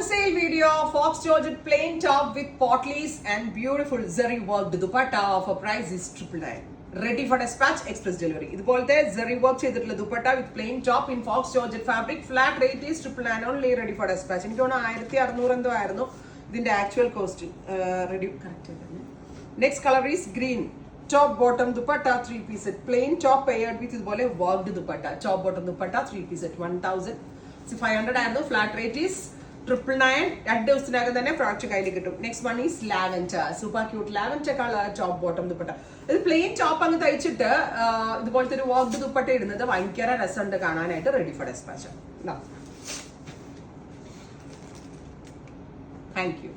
sale video, Fox Georgette plain top with potlies and beautiful zari worked dupatta. Offer price is 999. Ready for dispatch, express delivery. ഇതുപോലത്തെ zari work ചെയ്തിട്ടുള്ള dupatta with plain top in Fox Georgette fabric. Flat rate is 999 only. Ready for dispatch. എനിക്ക് തോന്നുന്നു 1600 എന്തോ ആയിരുന്നു ഇതിന്റെ actual cost. Ready correct ആയിരുന്നു. Next color is green. Top bottom dupatta 3-piece set. Plain top paired with ഇതുപോലെ worked dupatta. Top bottom dupatta 3-piece set. 1500 ആയിരുന്നു. Flat rate is 999. 2 ദിവസത്തിനകം തന്നെ പ്രോഡക്റ്റ് കയ്യിൽ കിട്ടും. Next one is lavender. Super cute lavender colour top bottom dupatta. ഇത് plain top അങ്ങ് തയ്ച്ചിട്ട് ഇതുപോലത്തെ ഒരു വർക്ക്ഡ് ദുപ്പട്ട ഇടുന്നത് ഭയങ്കര രസമുണ്ട് കാണാനായിട്ട്. Ready for dispatch. Thank U.